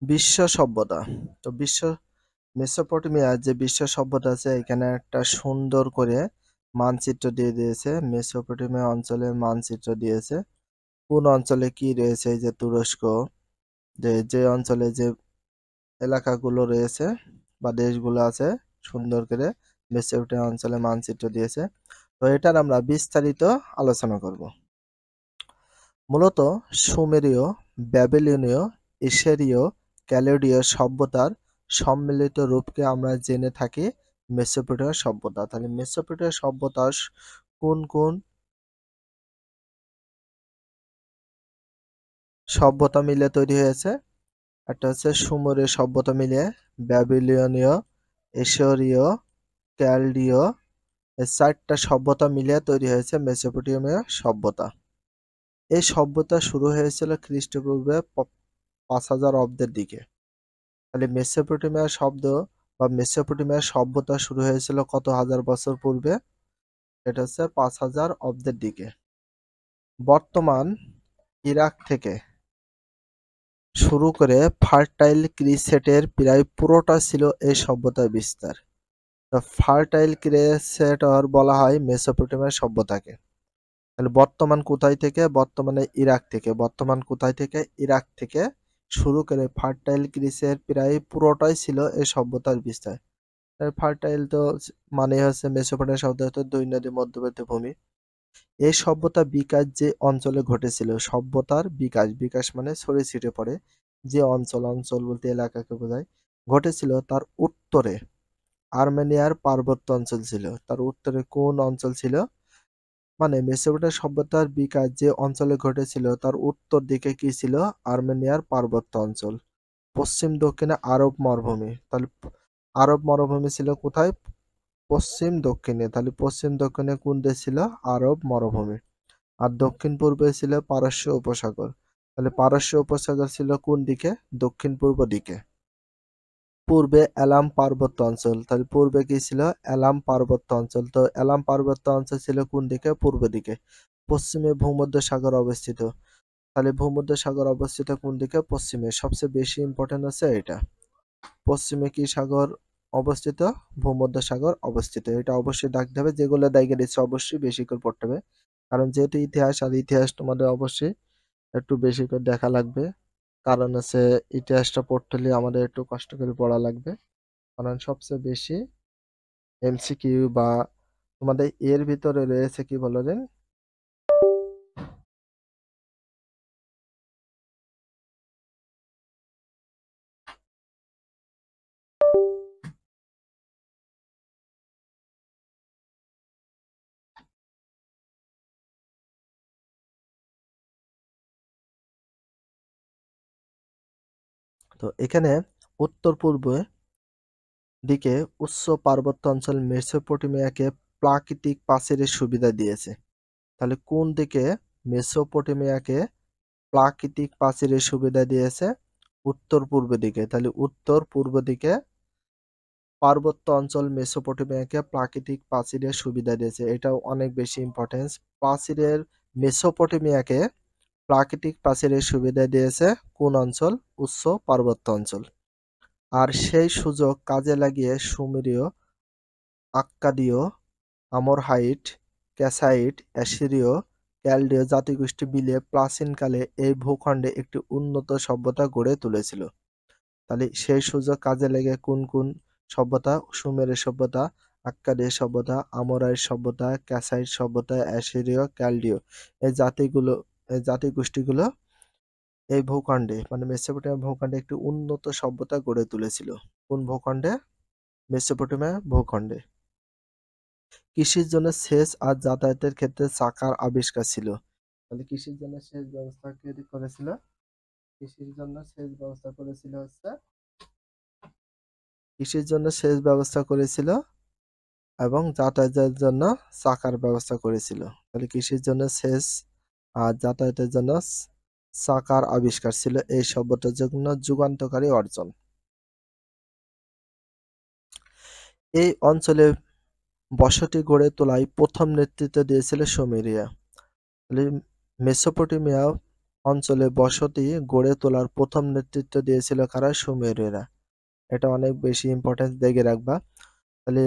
বিশ্ব সভ্যতা। তো মেসোপটেমিয়ার যে বিশ্ব সভ্যতা আছে এখানে একটা সুন্দর করে মানচিত্র দিয়ে দিয়েছে। মেসোপটেমিয়া অঞ্চলের মানচিত্র দিয়েছে। কোন অঞ্চলে কি রয়েছে, এই যে তুরস্ক, যে অঞ্চলে যে এলাকাগুলো রয়েছে বা দেশগুলো আছে, সুন্দর করে মেসোপটেমিয়া অঞ্চলে মানচিত্র দিয়েছে। তো এটার আমরা বিস্তারিত আলোচনা করব। মূলত সুমেরীয়, ব্যাবিলনীয়, এশিরীয়, ক্যালেডীয় সভ্যতার সম্মিলিত রূপকে আমরা জেনে থাকি মেসোপটেমিয়া সভ্যতা। তাহলে মেসোপটেমিয়া সভ্যতার কোন কোন সভ্যতা মিলে তৈরি হয়েছে? একটা হচ্ছে সুমেরীয় সভ্যতা মিলে, ব্যাবিলনীয়, এশিরীয়, ক্যালডীয়, এই চারটা সভ্যতা মিলিয়ে তৈরি হয়েছে মেসোপটেমিয়া সভ্যতা। এই সভ্যতা শুরু হয়েছিল খ্রিস্টপূর্বে 5000 অব্দের দিকে। তাহলে মেসোপটেমিয়া শব্দ বা মেসোপটেমিয়া সভ্যতা শুরু হয়েছিল কত হাজার বছর পূর্বে? এটা হচ্ছে 5000 অব্দের দিকে। বর্তমান ইরাক থেকে শুরু করে ফার্টাইল ক্রিসেটের প্রায় পুরোটা ছিল এই সভ্যতার বিস্তার। তো ফার্টাইল ক্রিসেটর বলা হয় মেসোপটেমিয়া সভ্যতাকে। তাহলে বর্তমান কোথায় থেকে? বর্তমানে ইরাক থেকে। বর্তমান কোথায় থেকে? ইরাক থেকে শুরু করে ফার্টাইল গ্রিসের প্রায় পুরোটাই ছিল এই সভ্যতার বিস্তার। ফার্টাইল তো মানে হচ্ছে মেসোপটেমিয়া শব্দ হচ্ছে দুই নদী মধ্যবর্তী ভূমি। এই সভ্যতা বিকাশ যে অঞ্চলে ঘটেছিল, সভ্যতার বিকাশ, বিকাশ মানে ছড়িয়ে ছিটে পড়ে, যে অঞ্চল, অঞ্চল বলতে এলাকাকে বোঝায়, ঘটেছিল তার উত্তরে আর্মেনিয়ার পার্বত্য অঞ্চল ছিল। তার উত্তরে কোন অঞ্চল ছিল? মানে মেসোপটেমিয়া সভ্যতার বিকাশ যে অঞ্চলে ঘটেছিল তার উত্তর দিকে কি ছিল? আর্মেনিয়ার পার্বত্য অঞ্চল। পশ্চিম দক্ষিণে আরব মরুভূমি। তাহলে আরব মরুভূমি ছিল কোথায়? পশ্চিম দক্ষিণে। তাহলে পশ্চিম দক্ষিণে কোন দেশ ছিল? আরব মরুভূমি। আর দক্ষিণ পূর্বে ছিল পারস্য উপসাগর। তাহলে পারস্য উপসাগর ছিল কোন দিকে? দক্ষিণ পূর্ব দিকে। পূর্বে এলাম পার্বত্য অঞ্চল। তাহলে পূর্বে কি ছিল? এলাম পার্বত্য অঞ্চল। তো এলাম পার্বত্য অঞ্চল ছিল কোন দিকে? পূর্ব দিকে। পশ্চিমে ভূমধ্যসাগর অবস্থিত। তাহলে ভূমধ্যসাগর অবস্থিত কোন দিকে? পশ্চিমে। সবচেয়ে বেশি ইম্পর্টেন্ট হচ্ছে এটা। পশ্চিমে কি সাগর অবস্থিত? ভূমধ্যসাগর অবস্থিত। এটা অবশ্যই দেখতে হবে, যেগুলো দাগে দিচ্ছে অবশ্যই বেশি করে পড়তে হবে। কারণ যেহেতু ইতিহাস, আর ইতিহাস তোমাদের অবশ্যই একটু বেশি করে দেখা লাগবে। কারণ হচ্ছে ইতিহাসটা পড়তে হলে আমাদের একটু কষ্ট করে পড়া লাগবে। কারণ সবচেয়ে বেশি এমসিকিউ বা তোমাদের এর ভিতরে রয়েছে কি বললেন? তো এখানে উত্তর পূর্বে দিকে উচ্চ পার্বত্য অঞ্চল মেসোপটেমিয়াকে প্রাকৃতিক প্রাচীরের সুবিধা দিয়েছে। তাহলে কোন দিকে মেসোপটেমিয়াকে প্রাকৃতিক প্রাচীরের সুবিধা দিয়েছে? উত্তর পূর্ব দিকে। তাহলে উত্তর পূর্ব দিকে পার্বত্য অঞ্চল মেসোপটেমিয়াকে প্রাকৃতিক প্রাচীরের সুবিধা দিয়েছে। এটাও অনেক বেশি ইম্পর্টেন্স। প্রাচীরের মেসোপটেমিয়াকে প্রাকৃতিক প্রাচীরের সুবিধা দিয়েছে কোন অঞ্চল? উচ্চ পার্বত্য অঞ্চল। আর সেই সুযোগ কাজে লাগিয়ে সুমেরীয়, আক্কাদীয়, আমোরহাইট, ক্যাসাইট, অ্যাসিরীয়, ক্যালডীয় জাতিগোষ্ঠী মিলে প্রাচীনকালে এই ভূখণ্ডে একটি উন্নত সভ্যতা গড়ে তুলেছিল। তাহলে সেই সুযোগ কাজে লেগে কোন কোন সভ্যতা? সুমেরীয় সভ্যতা, আক্কাদীয় সভ্যতা, আমোরাইট সভ্যতা, ক্যাসাইট সভ্যতা, অ্যাসিরীয়, ক্যালডীয়, এই জাতিগুলো, এই জাতিগোষ্ঠীগুলো এই ভূখণ্ডে মানে মেসোপটেমিয়া ভূখণ্ডে একটি উন্নত সভ্যতা গড়ে তুলেছিল। কোন ভূখণ্ডে? মেসোপটেমিয়া ভূখণ্ডে। কৃষির জন্য সেচ আর যাতায়াতের ক্ষেত্রে চাকার আবিষ্কার ছিল। তাহলে কৃষির জন্য সেচ ব্যবস্থা কে করেছিল? কৃষির জন্য সেচ ব্যবস্থা করেছিল হচ্ছে, কৃষির জন্য সেচ ব্যবস্থা করেছিল এবং যাতায়াতের জন্য চাকার ব্যবস্থা করেছিল। তাহলে কৃষির জন্য সেচ আর যাতায়াতের জন্য চাকার আবিষ্কার ছিল এই সভ্যতার জন্য যুগান্তকারী অর্জন। এই অঞ্চলে বসতি গড়ে তোলায় প্রথম নেতৃত্ব দিয়েছিল সুমেরিয়া। তাহলে মেসোপটেমিয়া অঞ্চলে বসতি গড়ে তোলার প্রথম নেতৃত্ব দিয়েছিল কারা? সুমেরীয়রা। এটা অনেক বেশি ইম্পর্টেন্স দেখে রাখবা। তাহলে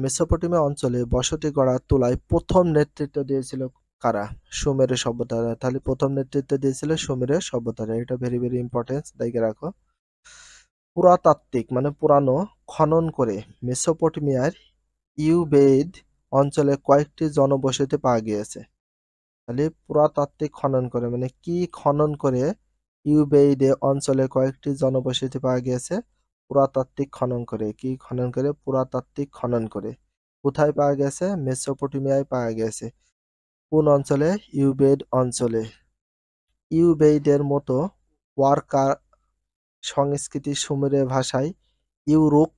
মেসোপটেমিয়া অঞ্চলে বসতি গড়া তোলায় প্রথম নেতৃত্ব দিয়েছিল কারা? সুমেরু সভ্যতারা। তাহলে প্রথম নেতৃত্ব দিয়েছিল সুমেরু সভ্যতারা। এটা ভেরি ভেরি ইম্পর্টেন্স দেখে রাখো। পুরাতাত্ত্বিক মানে পুরানো খনন করে মেসোপটেমিয়ার ইউবেইদ অঞ্চলে কয়েকটি জনবসতি পাওয়া গিয়েছে। তাহলে পুরাতাত্ত্বিক খনন করে মানে কি খনন করে ইউবেইদে অঞ্চলে কয়েকটি জনবসতি পাওয়া গিয়েছে? পুরাতাত্ত্বিক খনন করে। কি খনন করে? পুরাতাত্ত্বিক খনন করে। কোথায় পাওয়া গেছে? মেসোপটেমিয়ায় পাওয়া গেছে। কোন অঞ্চলে? ইউবেইদ অঞ্চলে। ইউবেইদের মতো ওয়ার্কা সংস্কৃতি সুমেরীয় ভাষায় ইউরুক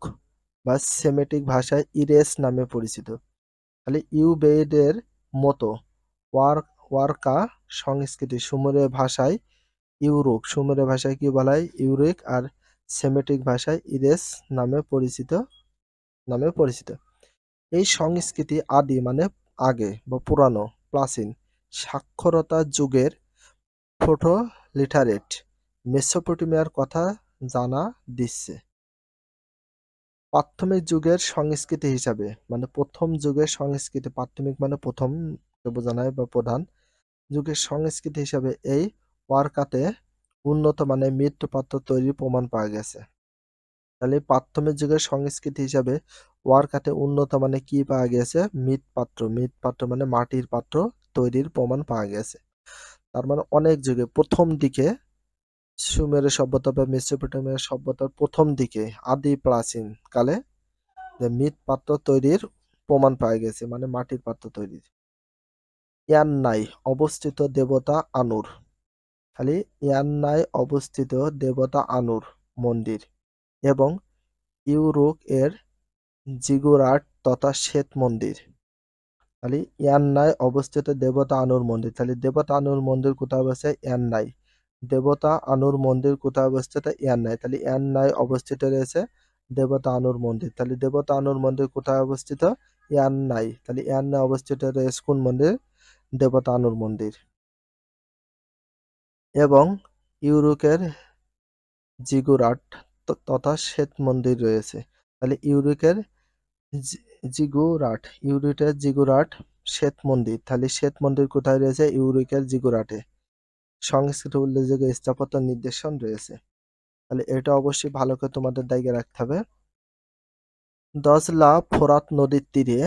বা সেমেটিক ভাষায় ইরেস নামে পরিচিত। তাহলে ইউবেইদের মতো ওয়ার্কা সংস্কৃতি সুমেরীয় ভাষায় ইউরুক, সুমেরীয় ভাষায় কি বলা হয়? ইউরিক, আর সেমেটিক ভাষায় ইরেস নামে পরিচিত। এই সংস্কৃতি আদি মানে আগে বা পুরানো, প্রাচীন সাক্ষরতা যুগের প্রোটো-লিটারেট মেসোপটেমিয়ার কথা জানা দিচ্ছে। প্রাথমিক যুগের সংস্কৃতি হিসাবে মানে প্রথম যুগের সংস্কৃতি, প্রাথমিক মানে প্রথম বোঝানো হয় বা প্রধান যুগের সংস্কৃতি হিসাবে এই ওয়ার্কাতে উন্নত মানের মৃৎপাত্র তৈরির প্রমাণ পাওয়া গেছে। তাহলে প্রাথমিক যুগের সংস্কৃতি হিসাবে ওয়ার্কাতে উন্নত মানের কি পাওয়া গেছে? মৃৎপাত্র মানে মাটির পাত্র তৈরির প্রমাণ পাওয়া গেছে। তার মানে অনেক যুগে প্রথম দিকে সুমেরু সভ্যতা বা মেসোপটেমিয়া সভ্যতার প্রথম দিকে আদি প্রাচীন কালে যে মৃৎপাত্র তৈরির প্রমাণ পাওয়া গেছে মানে মাটির পাত্র তৈরির। ইয়ান্নাই অবস্থিত দেবতা আনুর। খালি ইয়ান্নায় অবস্থিত দেবতা আনুর মন্দির এবং ইউরুক এর জিগুরাট তথা শ্বেত মন্দির। তাহলে ইয়ান্নায় অবস্থিত দেবতা আনুর মন্দির। তাহলে দেবতা আনুর মন্দির কোথায় অবস্থিত? ইয়ান্নাই। দেবতা আনুর মন্দির কোথায় অবস্থিত? ইয়ান্নাই। তাহলে ইয়ান্নায় অবস্থিত রয়েছে দেবতা আনুর মন্দির। তাহলে দেবতা আনুর মন্দির কোথায় অবস্থিত? ইয়ান্নাই। তাহলে ইয়ান্নায় অবস্থিত রয়েছে কোন মন্দির? দেবতা আনুর মন্দির। এবং ইউরুকের জিগুরাট তথা শ্বেত মন্দির রয়েছে। তাহলে ইউরুকের জিগুরাট শ্বেত মন্দির। তাহলে শ্বেত মন্দির কোথায় রয়েছে? ইউরুকের জিগুরাটে। সংস্কৃত উল্লেখযোগ্য স্থাপত্য নিদর্শন রয়েছে। তাহলে এটা অবশ্যই ভালো করে তোমাদের দায়িত্বে রাখতে হবে। দজলা ফোরাত নদীর তীরে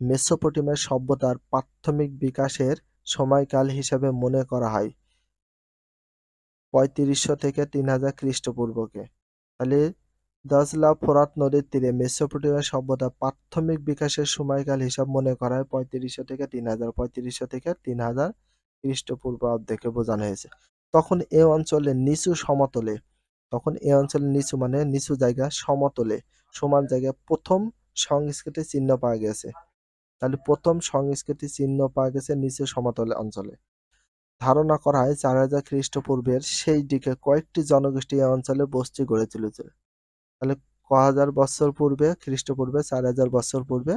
মেসোপটেমিয়ার সভ্যতার প্রাথমিক বিকাশের সময়কাল হিসাবে মনে করা হয় ৩৫০০ থেকে ৩০০০ খ্রিস্টপূর্বকে। তাহলে দজলা ফোরাত নদীর তীরে মেসোপটেমিয়ার সভ্যতার প্রাথমিক বিকাশের সময়কাল হিসাব মনে করা হয় ৩৫০০ থেকে ৩০০০। ৩৫০০ থেকে ৩০০০ খ্রিস্টপূর্বাব্দকে বোঝানো হয়েছে। তখন এ অঞ্চলে নিচু মানে নিচু জায়গা, সমতলে সমান জায়গায় প্রথম সংস্কৃতির চিহ্ন পাওয়া গেছে। তাহলে প্রথম সংস্কৃতির চিহ্ন পাওয়া গেছে নিচু সমতল অঞ্চলে। ধারণা করা হয় ৪০০০ খ্রিস্টপূর্বের সেই দিকে কয়েকটি জনগোষ্ঠী এই অঞ্চলে বসতি গড়ে তুলেছিল। তাহলে ক হাজার বছর পূর্বে, খ্রিস্টপূর্বে ৪০০০ বছর পূর্বে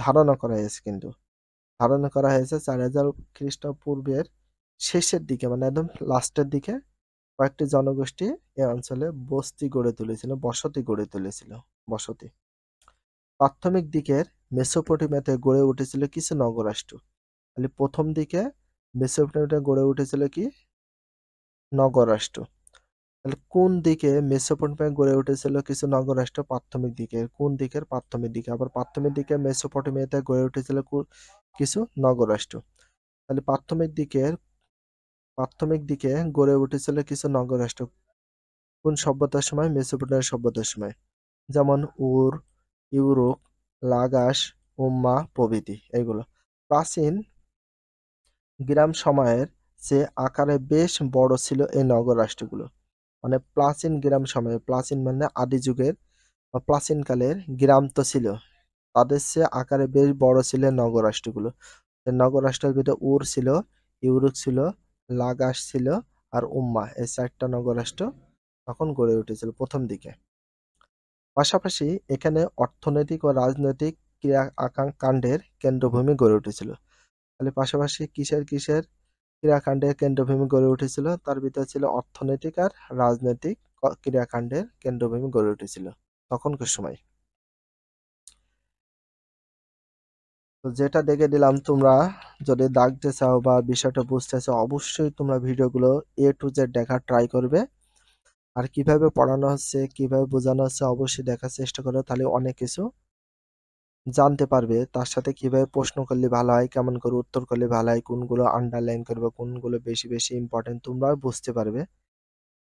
ধারণা করা হয়েছে। কিন্তু ধারণা করা হয়েছে ৪০০০ খ্রিস্টপূর্বের শেষের দিকে মানে একদম লাস্টের দিকে কয়েকটি জনগোষ্ঠী এ অঞ্চলে বসতি গড়ে তুলেছিল, বসতি। প্রাথমিক দিকের মেসোপটেমিয়াতে গড়ে উঠেছিল কিছু নগরাষ্ট্র। তাহলে প্রথম দিকে মেসোপটেমিয়াতে গড়ে উঠেছিল কি? নগরাষ্ট্র। তাহলে কোন দিকে মেসোপটেমিয়া গড়ে উঠেছিল কিছু নগরাষ্ট্র? প্রাথমিক দিকে। কোন দিকের? প্রাথমিক দিকে। আবার প্রাথমিক দিকে মেসোপটেমিয়াতে গড়ে উঠেছিল কিছু নগরাষ্ট্র। তাহলে প্রাথমিক দিকে গড়ে উঠেছিল কিছু নগরাষ্ট্র কোন সভ্যতার সময়? মেসোপটেমিয়া সভ্যতার সময়। যেমন উর, ইউরুক, লাগাস, উম্মা প্রভৃতি। এগুলো প্রাচীন গ্রাম সময়ের চেয়ে আকারে বেশ বড় ছিল এই নগরাষ্ট্রগুলো। মানে প্রাচীন গ্রাম সময়ে, প্রাচীন মানে আদি যুগের বা প্রাচীনকালের গ্রাম তো ছিল, তাদের চেয়ে আকারে বেশ বড় ছিল নগরাষ্ট্রগুলো। নগরাষ্ট্রের ভিতরে উর ছিল, ইউরুক ছিল, লাগাস ছিল আর উম্মা, এই ৪টা নগরাষ্ট্র তখন গড়ে উঠেছিল প্রথম দিকে। পাশাপাশি এখানে অর্থনৈতিক ও রাজনৈতিক কাণ্ডের কেন্দ্রভূমি গড়ে উঠেছিল। তাহলে পাশাপাশি কিসের ক্রিয়াকাণ্ডের কেন্দ্রভূমি গড়ে উঠেছিল, তার ভিতরে ছিল অর্থনৈতিক আর রাজনৈতিক ক্রিয়াকাণ্ডের কেন্দ্রভূমি গড়ে উঠেছিল তখনকার সময়। তো যেটা দেখে দিলাম, তোমরা যদি দাগতে চাও বা বিষয়টা বুঝতে চাও অবশ্যই তোমরা ভিডিওগুলো A to Z দেখার ট্রাই করবে। আর কিভাবে পড়ানো হচ্ছে, কিভাবে বোঝানো হচ্ছে অবশ্যই দেখার চেষ্টা করো, তাহলে অনেক কিছু জানতে পারবে। তার সাথে কিভাবে প্রশ্ন করলে ভালো হয়, কেমন করে উত্তর করলে ভালো হয়, কোনগুলো আন্ডারলাইন করবে, কোনগুলো বেশি বেশি ইম্পর্টেন্ট তোমরা বুঝতে পারবে।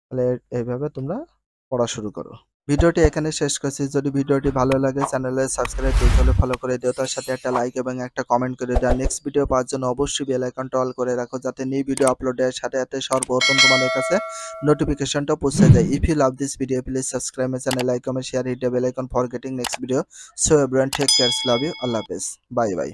তাহলে এইভাবে তোমরা পড়া শুরু করো। ভিডিওটি এখানে শেষ করছি। যদি ভিডিওটি ভালো লাগে চ্যানেলে সাবস্ক্রাইব দিতে হলে ফলো করে দিও, তার সাথে একটা লাইক এবং একটা কমেন্ট করে দিও। নেক্সট ভিডিও পাওয়ার জন্য অবশ্যই বেল আইকনটা অল করে রাখো, যাতে নিউ ভিডিও আপলোডের সাথে সাথে সর্বপ্রথম তোমাদের কাছে নোটিফিকেশনটা পৌঁছে যায়। If you love this video please subscribe my channel, like comment share, hit the bell icon for getting next video. So everyone take care, love you, আল্লাহ হাফেজ, বাই বাই।